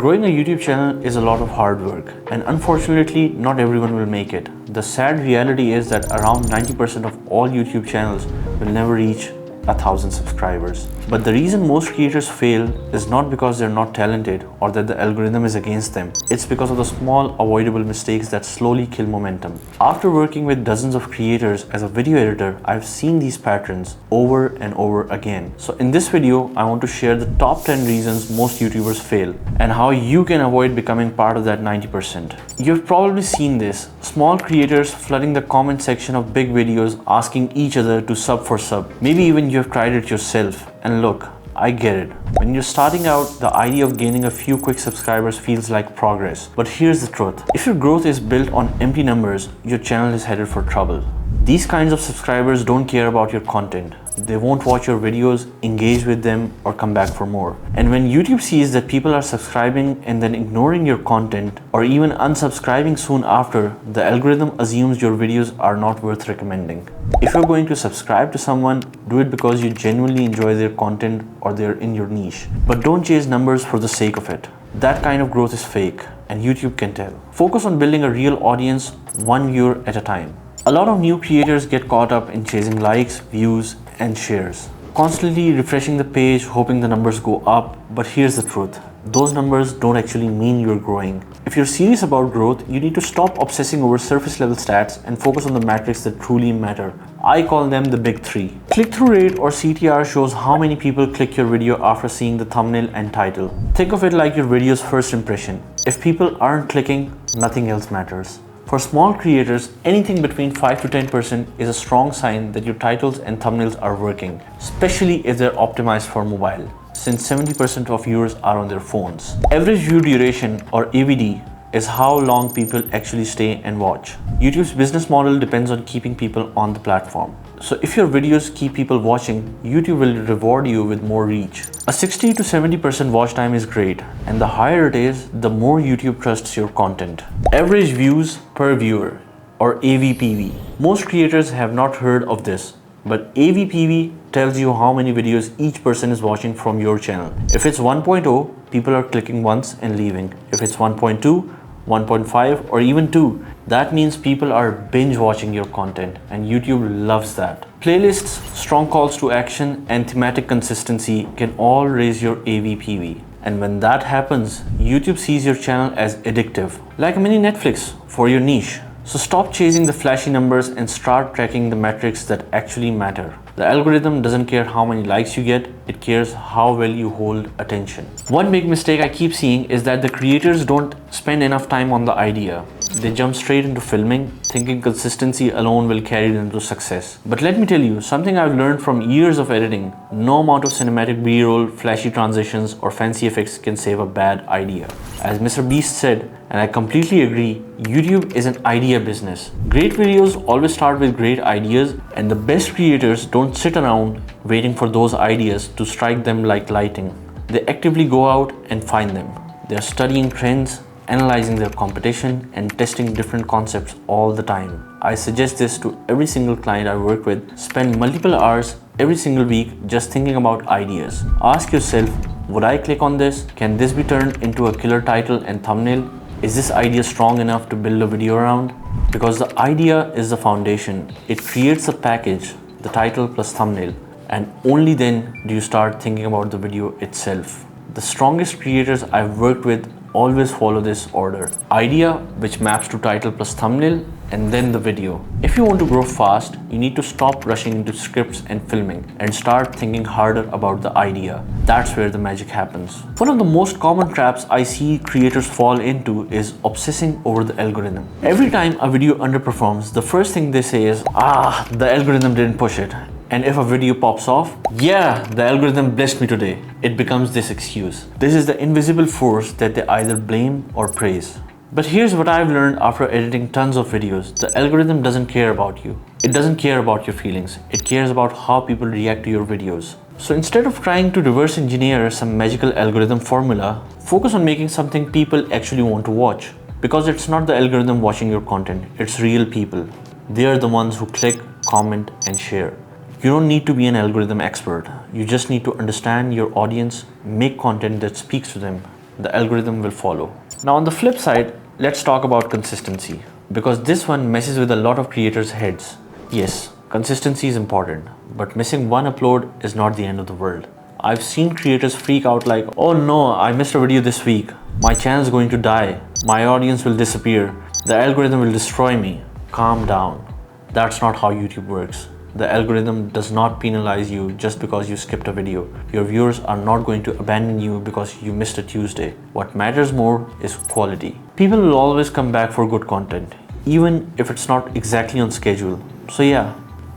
Growing a YouTube channel is a lot of hard work, and unfortunately, not everyone will make it. The sad reality is that around 90% of all YouTube channels will never reach 1,000 subscribers. But the reason most creators fail is not because they're not talented or that the algorithm is against them. It's because of the small avoidable mistakes that slowly kill momentum. After working with dozens of creators as a video editor, I've seen these patterns over and over again. So in this video, I want to share the top 10 reasons most YouTubers fail and how you can avoid becoming part of that 90%. You've probably seen this. Small creators flooding the comment section of big videos asking each other to sub for sub. Maybe even you have tried it yourself. And look, I get it. When you're starting out, the idea of gaining a few quick subscribers feels like progress. But here's the truth. If your growth is built on empty numbers, your channel is headed for trouble. These kinds of subscribers don't care about your content. They won't watch your videos, engage with them, or come back for more. And when YouTube sees that people are subscribing and then ignoring your content, or even unsubscribing soon after, the algorithm assumes your videos are not worth recommending. If you're going to subscribe to someone, do it because you genuinely enjoy their content or they're in your niche. But don't chase numbers for the sake of it. That kind of growth is fake, and YouTube can tell. Focus on building a real audience, one viewer at a time. A lot of new creators get caught up in chasing likes, views, and shares. Constantly refreshing the page, hoping the numbers go up. But here's the truth. Those numbers don't actually mean you're growing. If you're serious about growth, you need to stop obsessing over surface level stats and focus on the metrics that truly matter. I call them the big three. Click-through rate or CTR shows how many people click your video after seeing the thumbnail and title. Think of it like your video's first impression. If people aren't clicking, nothing else matters. For small creators, anything between 5 to 10% is a strong sign that your titles and thumbnails are working, especially if they're optimized for mobile, since 70% of viewers are on their phones. Average view duration or AVD is how long people actually stay and watch. YouTube's business model depends on keeping people on the platform. So if your videos keep people watching, YouTube will reward you with more reach. A 60 to 70% watch time is great, and the higher it is, the more YouTube trusts your content. Average views per viewer or AVPV. Most creators have not heard of this, but AVPV tells you how many videos each person is watching from your channel. If it's 1.0, people are clicking once and leaving. If it's 1.2, 1.5 or even 2, that means people are binge watching your content, and YouTube loves that. Playlists, strong calls to action, and thematic consistency can all raise your AVPV. And when that happens, YouTube sees your channel as addictive, like a mini Netflix for your niche. So stop chasing the flashy numbers and start tracking the metrics that actually matter. The algorithm doesn't care how many likes you get, it cares how well you hold attention. One big mistake I keep seeing is that the creators don't spend enough time on the idea. They jump straight into filming, thinking consistency alone will carry them to success. But let me tell you, something I've learned from years of editing: no amount of cinematic B-roll, flashy transitions, or fancy effects can save a bad idea. As Mr. Beast said, and I completely agree, YouTube is an idea business. Great videos always start with great ideas, and the best creators don't sit around waiting for those ideas to strike them like lightning. They actively go out and find them. They're studying trends, analyzing their competition, and testing different concepts all the time. I suggest this to every single client I work with. Spend multiple hours every single week just thinking about ideas. Ask yourself, would I click on this? Can this be turned into a killer title and thumbnail? Is this idea strong enough to build a video around? Because the idea is the foundation. It creates a package, the title plus thumbnail, and only then do you start thinking about the video itself. The strongest creators I've worked with always follow this order: idea, which maps to title plus thumbnail, and then the video. If you want to grow fast, you need to stop rushing into scripts and filming and start thinking harder about the idea. That's where the magic happens. One of the most common traps I see creators fall into is obsessing over the algorithm. Every time a video underperforms, the first thing they say is, the algorithm didn't push it. And if a video pops off, yeah, the algorithm blessed me today. It becomes this excuse. This is the invisible force that they either blame or praise. But here's what I've learned after editing tons of videos. The algorithm doesn't care about you. It doesn't care about your feelings. It cares about how people react to your videos. So instead of trying to reverse engineer some magical algorithm formula, focus on making something people actually want to watch. Because it's not the algorithm watching your content, it's real people. They are the ones who click, comment, and share. You don't need to be an algorithm expert. You just need to understand your audience, make content that speaks to them, the algorithm will follow. Now on the flip side, let's talk about consistency, because this one messes with a lot of creators' heads. Yes, consistency is important, but missing one upload is not the end of the world. I've seen creators freak out like, oh no, I missed a video this week. My channel is going to die. My audience will disappear. The algorithm will destroy me. Calm down. That's not how YouTube works. The algorithm does not penalize you just because you skipped a video. Your viewers are not going to abandon you because you missed a Tuesday. What matters more is quality. People will always come back for good content, even if it's not exactly on schedule. So yeah,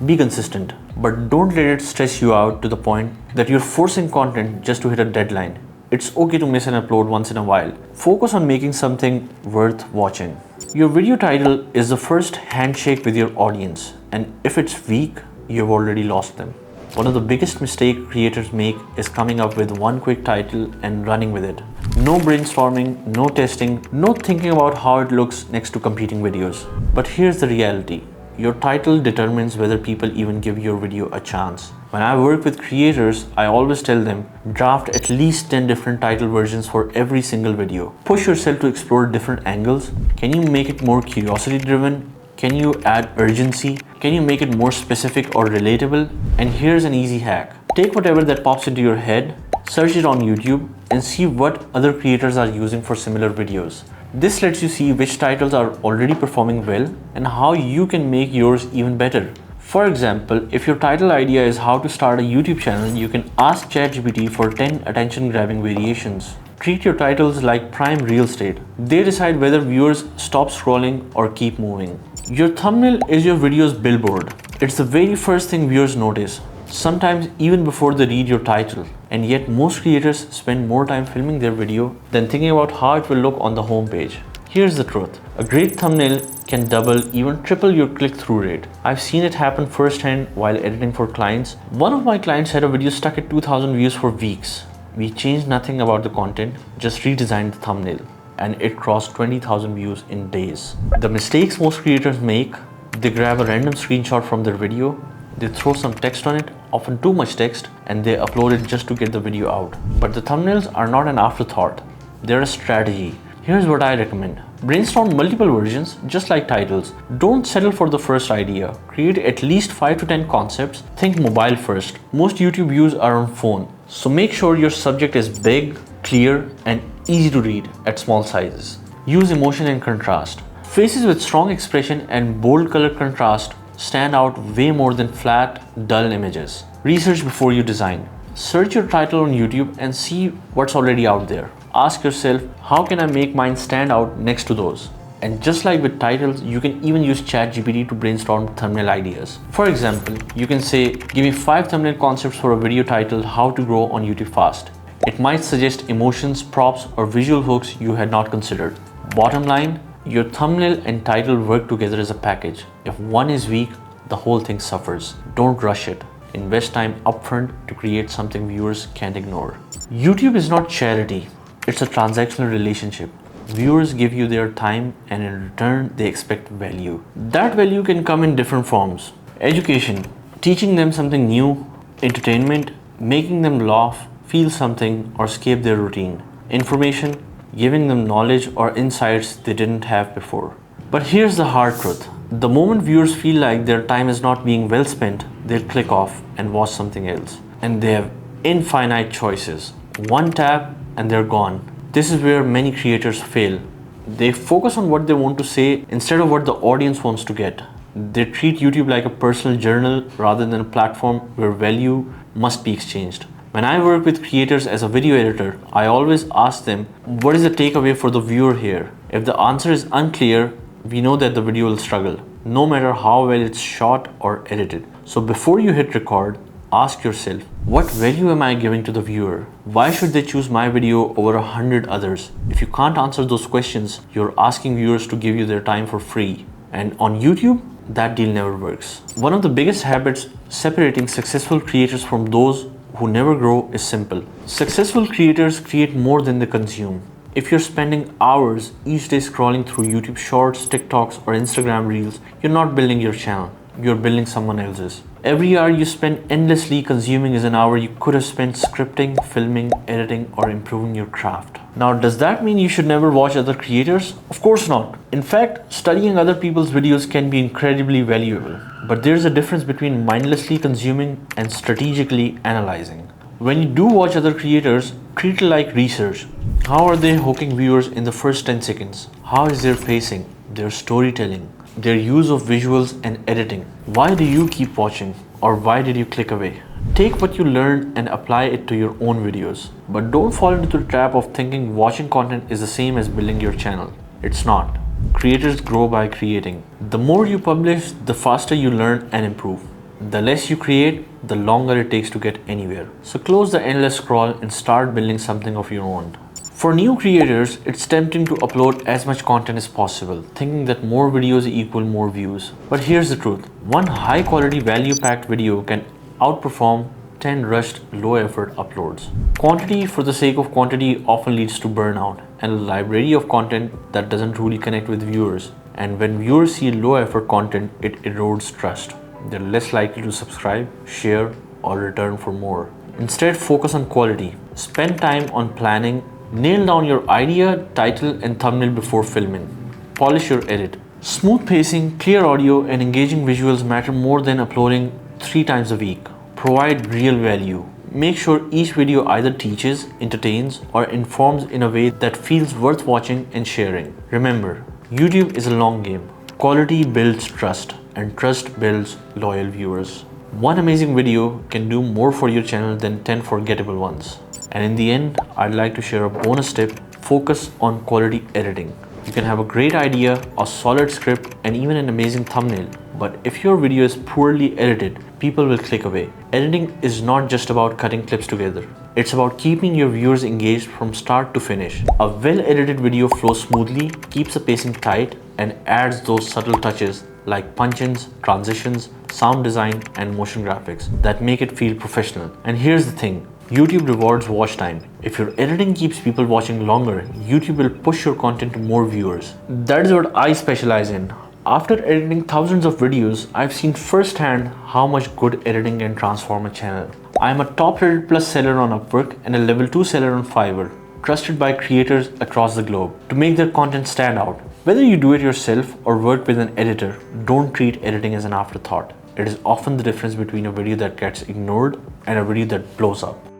be consistent, but don't let it stress you out to the point that you're forcing content just to hit a deadline. It's okay to miss an upload once in a while. Focus on making something worth watching. Your video title is the first handshake with your audience, and if it's weak, you've already lost them. One of the biggest mistakes creators make is coming up with one quick title and running with it. No brainstorming, no testing, no thinking about how it looks next to competing videos. But here's the reality. Your title determines whether people even give your video a chance. When I work with creators, I always tell them, draft at least 10 different title versions for every single video. Push yourself to explore different angles. Can you make it more curiosity driven? Can you add urgency? Can you make it more specific or relatable? And here's an easy hack. Take whatever that pops into your head, search it on YouTube, and see what other creators are using for similar videos. This lets you see which titles are already performing well and how you can make yours even better. For example, if your title idea is how to start a YouTube channel, you can ask ChatGPT for 10 attention-grabbing variations. Treat your titles like prime real estate. They decide whether viewers stop scrolling or keep moving. Your thumbnail is your video's billboard. It's the very first thing viewers notice, sometimes even before they read your title. And yet most creators spend more time filming their video than thinking about how it will look on the homepage. Here's the truth. A great thumbnail can double, even triple your click-through rate. I've seen it happen firsthand while editing for clients. One of my clients had a video stuck at 2,000 views for weeks. We changed nothing about the content, just redesigned the thumbnail, and it crossed 20,000 views in days. The mistakes most creators make: they grab a random screenshot from their video, they throw some text on it, often too much text, and they upload it just to get the video out. But the thumbnails are not an afterthought, they're a strategy. Here's what I recommend. Brainstorm multiple versions, just like titles. Don't settle for the first idea. Create at least 5 to 10 concepts. Think mobile first. Most YouTube views are on phone, so make sure your subject is big, clear, and easy to read at small sizes. Use emotion and contrast. Faces with strong expression and bold color contrast stand out way more than flat, dull images. Research before you design. Search your title on YouTube and see what's already out there. Ask yourself, how can I make mine stand out next to those? And just like with titles, you can even use ChatGPT to brainstorm thumbnail ideas. For example, you can say, give me 5 thumbnail concepts for a video titled How to Grow on YouTube Fast. It might suggest emotions, props, or visual hooks you had not considered. Bottom line, your thumbnail and title work together as a package. If one is weak, the whole thing suffers. Don't rush it. Invest time upfront to create something viewers can't ignore. YouTube is not charity. It's a transactional relationship. Viewers give you their time, and in return, they expect value. That value can come in different forms. Education, teaching them something new. Entertainment, making them laugh, feel something, or escape their routine. Information, giving them knowledge or insights they didn't have before. But here's the hard truth. The moment viewers feel like their time is not being well spent, they'll click off and watch something else. And they have infinite choices. One tap and they're gone. This is where many creators fail. They focus on what they want to say instead of what the audience wants to get. They treat YouTube like a personal journal rather than a platform where value must be exchanged. When I work with creators as a video editor, I always ask them, what is the takeaway for the viewer here? If the answer is unclear, we know that the video will struggle, no matter how well it's shot or edited. So before you hit record, ask yourself, what value am I giving to the viewer? Why should they choose my video over 100 others? If you can't answer those questions, you're asking viewers to give you their time for free. And on YouTube, that deal never works. One of the biggest habits separating successful creators from those who never grow is simple. Successful creators create more than they consume. If you're spending hours each day scrolling through YouTube Shorts, TikToks, or Instagram Reels, you're not building your channel, you're building someone else's. Every hour you spend endlessly consuming is an hour you could have spent scripting, filming, editing, or improving your craft. Now, does that mean you should never watch other creators? Of course not. In fact, studying other people's videos can be incredibly valuable. But there's a difference between mindlessly consuming and strategically analyzing. When you do watch other creators, treat it like research. How are they hooking viewers in the first 10 seconds? How is their pacing, their storytelling, their use of visuals and editing? Why do you keep watching? Or why did you click away? Take what you learned and apply it to your own videos. But don't fall into the trap of thinking watching content is the same as building your channel. It's not. Creators grow by creating. The more you publish, the faster you learn and improve. The less you create, the longer it takes to get anywhere. So close the endless scroll and start building something of your own. For new creators, it's tempting to upload as much content as possible, thinking that more videos equal more views. But here's the truth. One high quality value-packed video can outperform 10 rushed low-effort uploads. Quantity for the sake of quantity often leads to burnout and a library of content that doesn't truly connect with viewers. And when viewers see low-effort content, it erodes trust. They're less likely to subscribe, share, or return for more. Instead, focus on quality. Spend time on planning. Nail down your idea, title, and thumbnail before filming. Polish your edit. Smooth pacing, clear audio, and engaging visuals matter more than uploading 3 times a week. Provide real value. Make sure each video either teaches, entertains, or informs in a way that feels worth watching and sharing. Remember, YouTube is a long game. Quality builds trust, and trust builds loyal viewers. One amazing video can do more for your channel than 10 forgettable ones. And in the end, I'd like to share a bonus tip. Focus on quality editing. You can have a great idea, a solid script, and even an amazing thumbnail. But if your video is poorly edited, people will click away. Editing is not just about cutting clips together. It's about keeping your viewers engaged from start to finish. A well-edited video flows smoothly, keeps the pacing tight, and adds those subtle touches like punch-ins, transitions, sound design, and motion graphics that make it feel professional. And here's the thing. YouTube rewards watch time. If your editing keeps people watching longer, YouTube will push your content to more viewers. That is what I specialize in. After editing thousands of videos, I've seen firsthand how much good editing can transform a channel. I'm a top rated plus seller on Upwork and a level 2 seller on Fiverr, trusted by creators across the globe to make their content stand out. Whether you do it yourself or work with an editor, don't treat editing as an afterthought. It is often the difference between a video that gets ignored and a video that blows up.